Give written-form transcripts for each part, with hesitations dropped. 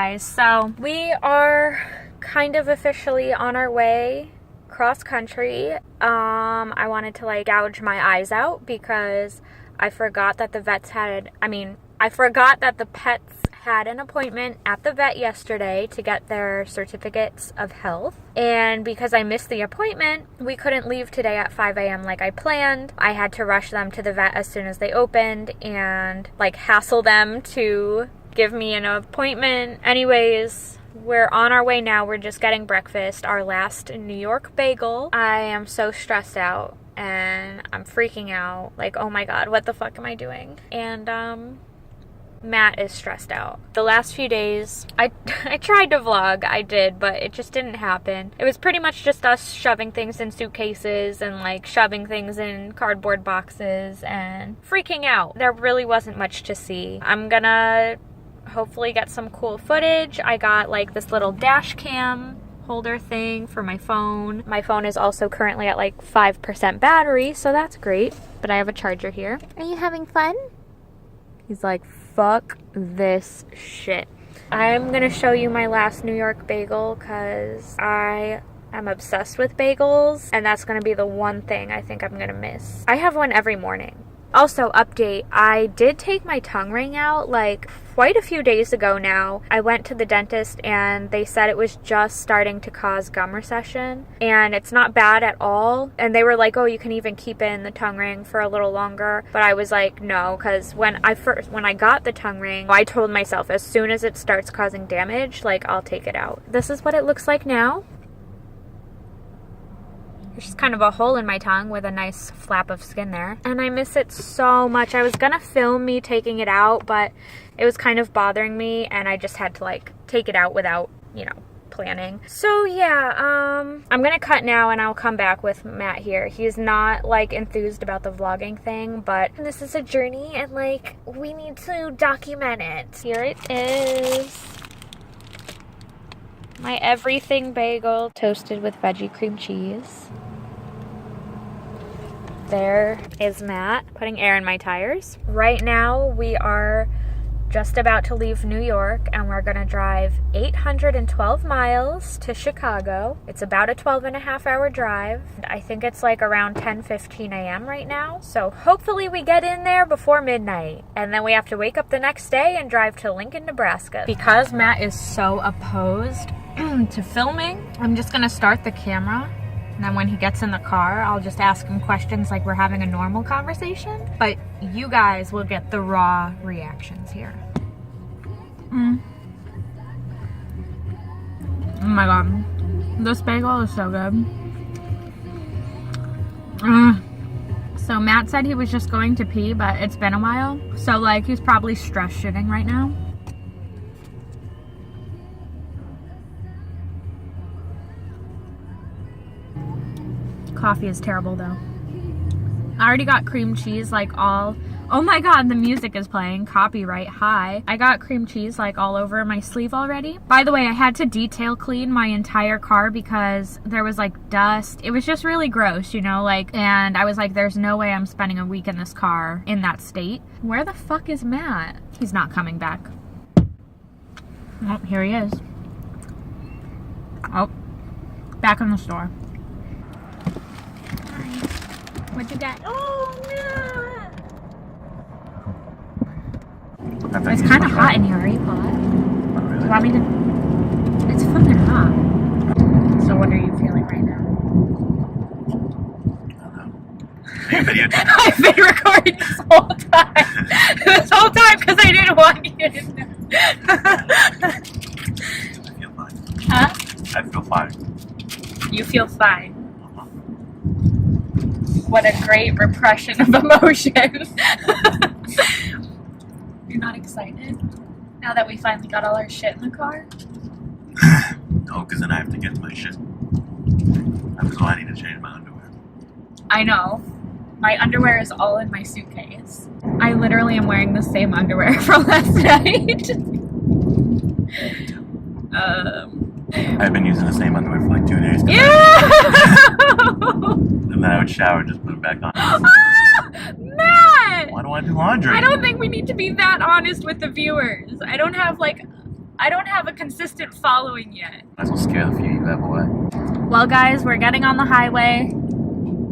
guys, so we are kind of officially on our way cross country. I wanted to like gouge my eyes out because I forgot that the pets had an appointment at the vet yesterday to get their certificates of health. And because I missed the appointment, we couldn't leave today at 5 a.m. like I planned. I had to rush them to the vet as soon as they opened and like hassle them to give me an appointment. Anyways, we're on our way now. We're just getting breakfast, our last New York bagel. I am so stressed out and I'm freaking out. Like, oh my God, what the fuck am I doing? And Matt is stressed out. The last few days, I tried to vlog, I did, but it just didn't happen. It was pretty much just us shoving things in suitcases and like shoving things in cardboard boxes and freaking out. There really wasn't much to see. I'm gonna hopefully get some cool footage. I got like this little dash cam holder thing for my phone. My phone is also currently at like 5% battery, so that's great. But I have a charger here. Are you having fun? He's like, fuck this shit. I'm gonna show you my last New York bagel because I am obsessed with bagels and that's gonna be the one thing I think I'm gonna miss. I have one every morning. Also, update, I did take my tongue ring out like quite a few days ago now. I went to the dentist and they said it was just starting to cause gum recession and it's not bad at all. And they were like, oh, you can even keep in the tongue ring for a little longer. But I was like, no, because when I got the tongue ring, I told myself as soon as it starts causing damage, like I'll take it out. This is what it looks like now. There's just kind of a hole in my tongue with a nice flap of skin there. And I miss it so much. I was gonna film me taking it out, but it was kind of bothering me and I just had to like take it out without, you know, planning. So yeah, I'm gonna cut now and I'll come back with Matt here. He's not like enthused about the vlogging thing, but this is a journey and like we need to document it. Here it is. My everything bagel toasted with veggie cream cheese. There is Matt putting air in my tires. Right now we are just about to leave New York and we're gonna drive 812 miles to Chicago. It's about a 12.5-hour drive. I think it's like around 10:15 a.m. right now. So hopefully we get in there before midnight. And then we have to wake up the next day and drive to Lincoln, Nebraska. Because Matt is so opposed to filming, I'm just gonna start the camera. And then when he gets in the car, I'll just ask him questions like we're having a normal conversation. But you guys will get the raw reactions here. Oh my God. This bagel is so good. So Matt said he was just going to pee, but it's been a while. So like he's probably stress shitting right now. Coffee is terrible though. I already got cream cheese like all, oh my God, the music is playing, copyright, hi. I got cream cheese like all over my sleeve already. By the way, I had to detail clean my entire car because there was like dust. It was just really gross, you know, like, and I was like, there's no way I'm spending a week in this car in that state. Where the fuck is Matt? He's not coming back. Oh, here he is. Oh, back in the store. What you got? Oh, no! It's kind of hot in here. Are you hot? Really? Do you want me to? It's fucking hot. So what are you feeling right now? Take a video. I've been recording this whole time. This whole time because I didn't want you to know. I feel fine. Huh? I feel fine. You feel fine. What a great repression of emotion. You're not excited now that we finally got all our shit in the car? No, because then I have to get my shit. So I need to change my underwear. I know. My underwear is all in my suitcase. I literally am wearing the same underwear from last night. I've been using the same underwear for like 2 days. Yeah! And then I would shower and just put it back on. Matt! Why do I do laundry? I don't think we need to be that honest with the viewers. I don't have I don't have a consistent following yet. Might as well scare the few you have away. Well, guys, we're getting on the highway,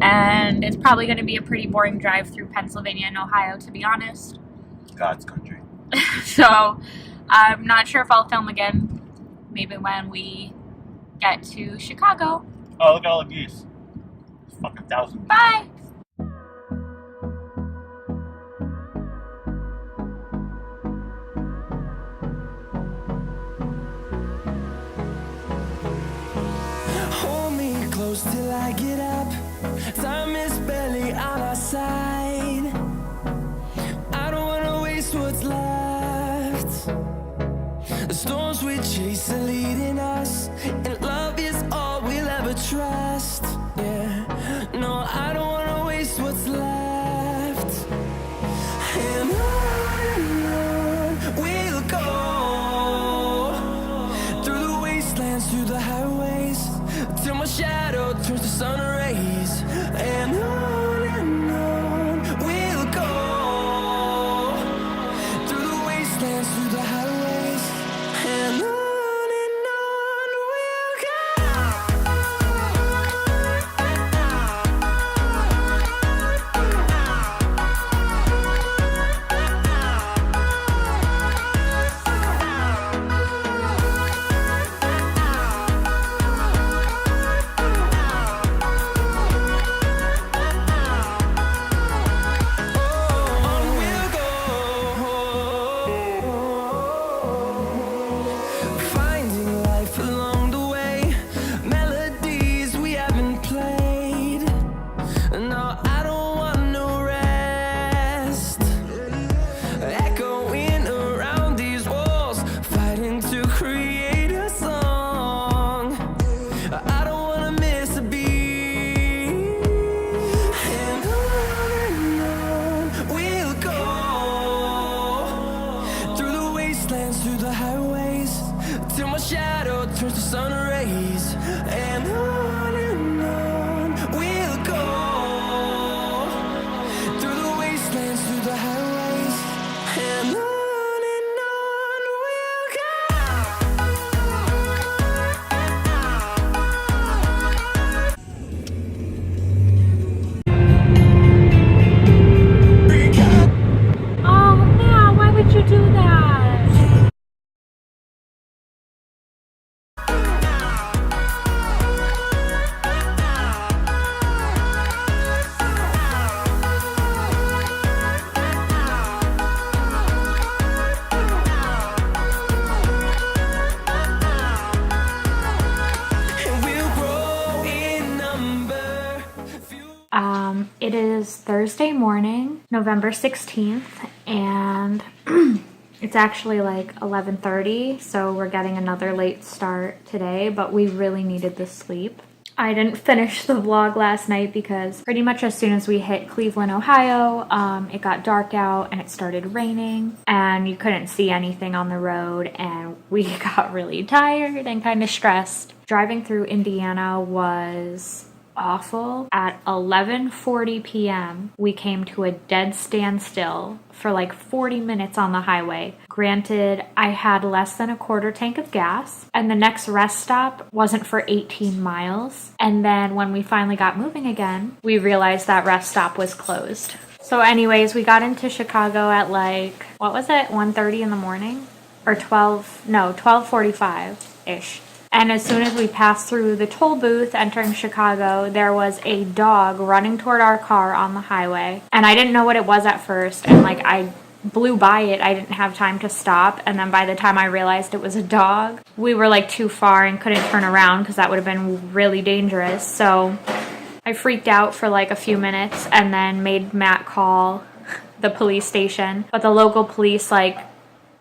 and it's probably going to be a pretty boring drive through Pennsylvania and Ohio, to be honest. God's country. So, I'm not sure if I'll film again. Maybe when we get to Chicago. Oh, look at all the geese. There's fucking thousands. Bye! Hold me close till I get up. Time is barely on our side. I don't wanna waste what's left. The storms we chase are leading us, and love is all we'll ever trust. Yeah, no, I don't wanna waste what's left. And on we'll go, through the wastelands, through the highways, till my shadow turns to sun rays. And on we'll go, through the wastelands, through the highways, and on we'll finding life along the way, melodies we haven't played. No, I don't want no rest, echoing around these walls, fighting to create a song. I don't wanna miss a beat. And on we'll go, through the wastelands, through the highways, till my shadow turns to sun rays. And on we'll go, through the wastelands, through the highways, and on we'll go. Oh, man, why would you do that? And we'll grow in number. It is Thursday morning, November 16th, and it's actually like 11:30, so we're getting another late start today, but we really needed the sleep. I didn't finish the vlog last night because pretty much as soon as we hit Cleveland, Ohio, it got dark out and it started raining and you couldn't see anything on the road, and we got really tired and kind of stressed. Driving through Indiana was awful. At 11:40 p.m. we came to a dead standstill for like 40 minutes on the highway. Granted, I had less than a quarter tank of gas, and the next rest stop wasn't for 18 miles. And then when we finally got moving again, we realized that rest stop was closed. So anyways, we got into Chicago at like, what was it, 1:30 in the morning? Or 12:45-ish. And as soon as we passed through the toll booth entering Chicago, there was a dog running toward our car on the highway. And I didn't know what it was at first. And like I blew by it. I didn't have time to stop. And then by the time I realized it was a dog, we were like too far and couldn't turn around because that would have been really dangerous. So I freaked out for like a few minutes and then made Matt call the police station. But the local police like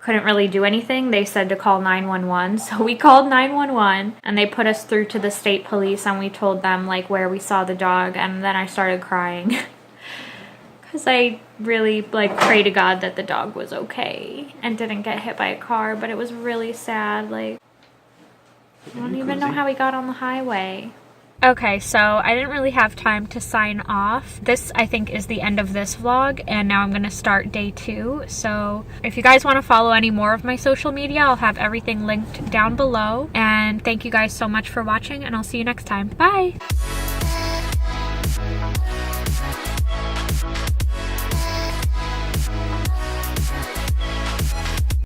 couldn't really do anything. They said to call 911. So we called 911 and they put us through to the state police, and we told them like where we saw the dog, and then I started crying because I really like pray to God that the dog was okay and didn't get hit by a car. But it was really sad. Like I don't even know how he got on the highway. Okay, so I didn't really have time to sign off. This, I think, is the end of this vlog, and now I'm gonna start day 2. So if you guys want to follow any more of my social media, I'll have everything linked down below. And thank you guys so much for watching, and I'll see you next time. Bye!